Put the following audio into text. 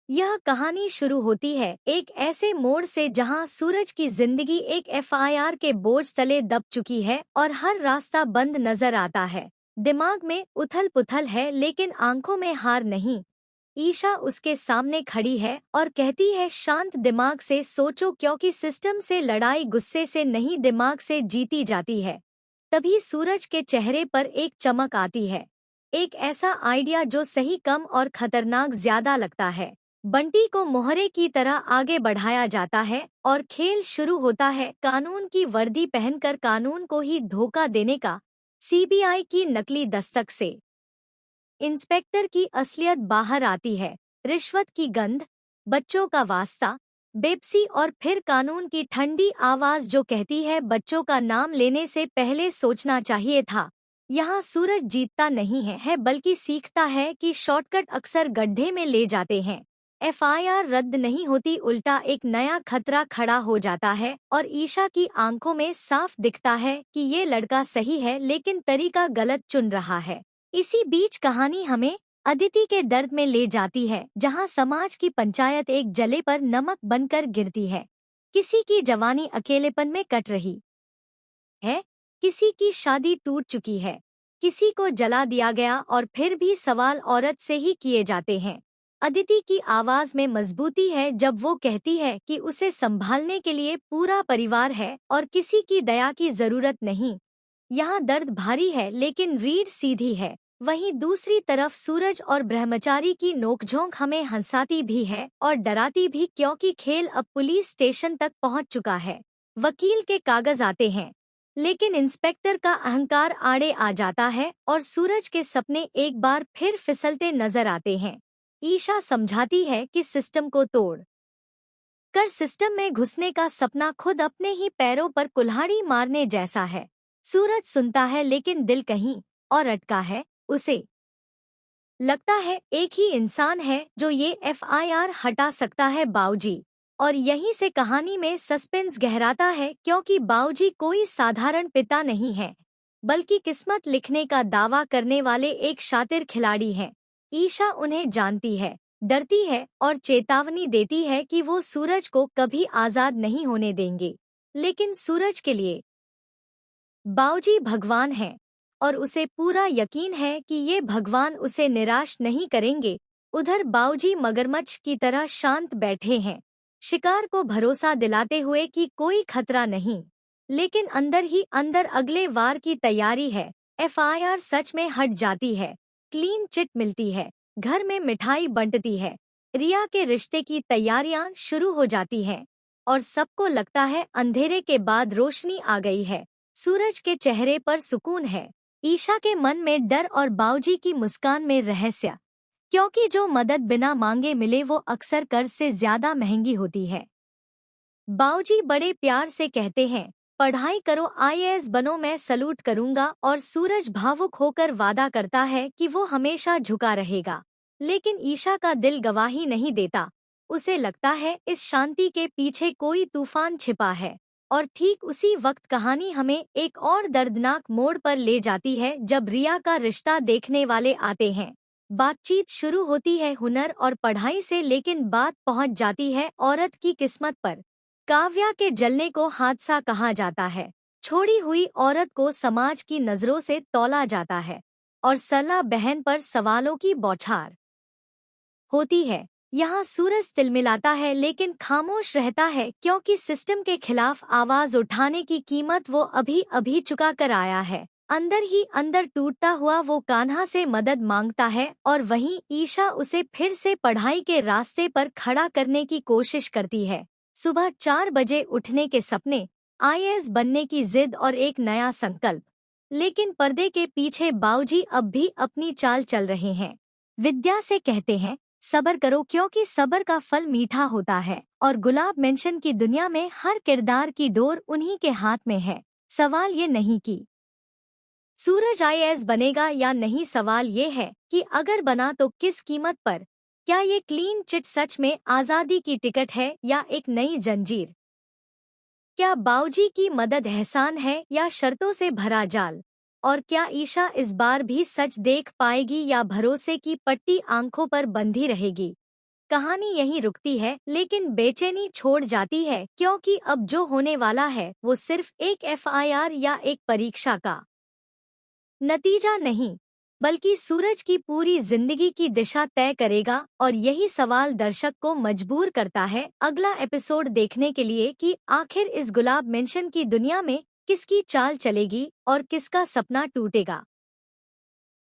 यह कहानी शुरू होती है एक ऐसे मोड़ से जहां सूरज की जिंदगी एक एफआईआर के बोझ तले दब चुकी है और हर रास्ता बंद नजर आता है। दिमाग में उथल पुथल है लेकिन आंखों में हार नहीं। ईशा उसके सामने खड़ी है और कहती है, शांत दिमाग से सोचो क्योंकि सिस्टम से लड़ाई गुस्से से नहीं दिमाग से जीती जाती है। तभी सूरज के चेहरे पर एक चमक आती है। एक ऐसा आइडिया जो सही कम और खतरनाक ज्यादा लगता है। बंटी को मोहरे की तरह आगे बढ़ाया जाता है और खेल शुरू होता है कानून की वर्दी पहनकर कानून को ही धोखा देने का। सीबीआई की नकली दस्तक से इंस्पेक्टर की असलियत बाहर आती है। रिश्वत की गंध, बच्चों का वास्ता, बेबसी और फिर कानून की ठंडी आवाज जो कहती है बच्चों का नाम लेने से पहले सोचना चाहिए था। यहाँ सूरज जीतता नहीं है बल्कि सीखता है कि शॉर्टकट अक्सर गड्ढे में ले जाते हैं। एफआईआर रद्द नहीं होती, उल्टा एक नया खतरा खड़ा हो जाता है और ईशा की आंखों में साफ दिखता है कि ये लड़का सही है लेकिन तरीका गलत चुन रहा है। इसी बीच कहानी हमें अदिति के दर्द में ले जाती है जहां समाज की पंचायत एक जले पर नमक बनकर गिरती है। किसी की जवानी अकेलेपन में कट रही है, किसी की शादी टूट चुकी है, किसी को जला दिया गया और फिर भी सवाल औरत से ही किए जाते हैं। अदिति की आवाज में मजबूती है जब वो कहती है कि उसे संभालने के लिए पूरा परिवार है और किसी की दया की जरूरत नहीं। यहाँ दर्द भारी है लेकिन रीढ़ सीधी है। वहीं दूसरी तरफ सूरज और ब्रह्मचारी की नोकझोंक हमें हंसाती भी है और डराती भी क्योंकि खेल अब पुलिस स्टेशन तक पहुंच चुका है। वकील के कागज आते हैं लेकिन इंस्पेक्टर का अहंकार आड़े आ जाता है और सूरज के सपने एक बार फिर फिसलते नजर आते हैं। ईशा समझाती है कि सिस्टम को तोड़ कर सिस्टम में घुसने का सपना खुद अपने ही पैरों पर कुल्हाड़ी मारने जैसा है। सूरज सुनता है लेकिन दिल कहीं और अटका है। उसे लगता है एक ही इंसान है जो ये एफआईआर हटा सकता है, बाऊजी। और यहीं से कहानी में सस्पेंस गहराता है क्योंकि बाऊजी कोई साधारण पिता नहीं है बल्कि किस्मत लिखने का दावा करने वाले एक शातिर खिलाड़ी हैं। ईशा उन्हें जानती है, डरती है और चेतावनी देती है कि वो सूरज को कभी आजाद नहीं होने देंगे। लेकिन सूरज के लिए बाऊजी भगवान है और उसे पूरा यकीन है कि ये भगवान उसे निराश नहीं करेंगे। उधर बाऊजी मगरमच्छ की तरह शांत बैठे हैं, शिकार को भरोसा दिलाते हुए कि कोई खतरा नहीं। लेकिन अंदर ही अंदर अगले वार की तैयारी है। एफआईआर सच में हट जाती है, क्लीन चिट मिलती है, घर में मिठाई बंटती है, रिया के रिश्ते की तैयारियां शुरू हो जाती हैं और सबको लगता है अंधेरे के बाद रोशनी आ गई है। सूरज के चेहरे पर सुकून है, ईशा के मन में डर और बाऊजी की मुस्कान में रहस्य, क्योंकि जो मदद बिना मांगे मिले वो अक्सर कर्ज से ज्यादा महंगी होती है। बाऊजी बड़े प्यार से कहते हैं, पढ़ाई करो, आईएएस बनो, मैं सलूट करूंगा। और सूरज भावुक होकर वादा करता है कि वो हमेशा झुका रहेगा। लेकिन ईशा का दिल गवाही नहीं देता। उसे लगता है इस शांति के पीछे कोई तूफान छिपा है। और ठीक उसी वक्त कहानी हमें एक और दर्दनाक मोड़ पर ले जाती है जब रिया का रिश्ता देखने वाले आते हैं। बातचीत शुरू होती है हुनर और पढ़ाई से, लेकिन बात पहुंच जाती है औरत की किस्मत पर। काव्या के जलने को हादसा कहा जाता है, छोड़ी हुई औरत को समाज की नजरों से तौला जाता है और सरला बहन पर सवालों की बौछार होती है। यहाँ सूरज तिलमिलाता है लेकिन खामोश रहता है क्योंकि सिस्टम के खिलाफ आवाज उठाने की कीमत वो अभी अभी चुका कर आया है। अंदर ही अंदर टूटता हुआ वो कान्हा से मदद मांगता है और वहीं ईशा उसे फिर से पढ़ाई के रास्ते पर खड़ा करने की कोशिश करती है। सुबह 4 बजे उठने के सपने, आईएएस बनने की जिद और एक नया संकल्प। लेकिन पर्दे के पीछे बाऊजी अब भी अपनी चाल चल रहे हैं। विद्या से कहते हैं, सब्र करो क्योंकि सब्र का फल मीठा होता है। और गुलाब मेंशन की दुनिया में हर किरदार की डोर उन्हीं के हाथ में है। सवाल ये नहीं कि सूरज आईएएस बनेगा या नहीं, सवाल ये है कि अगर बना तो किस कीमत पर। क्या ये क्लीन चिट सच में आजादी की टिकट है या एक नई जंजीर? क्या बाऊजी की मदद एहसान है या शर्तों से भरा जाल? और क्या ईशा इस बार भी सच देख पाएगी या भरोसे की पट्टी आंखों पर बंधी रहेगी? कहानी यहीं रुकती है, लेकिन बेचैनी छोड़ जाती है क्योंकि अब जो होने वाला है वो सिर्फ एक एफआईआर या एक परीक्षा का नतीजा नहीं, बल्कि सूरज की पूरी जिंदगी की दिशा तय करेगा। और यही सवाल दर्शक को मजबूर करता है अगला एपिसोड देखने के लिए कि आखिर इस गुलाब मेंशन की दुनिया में किसकी चाल चलेगी और किसका सपना टूटेगा।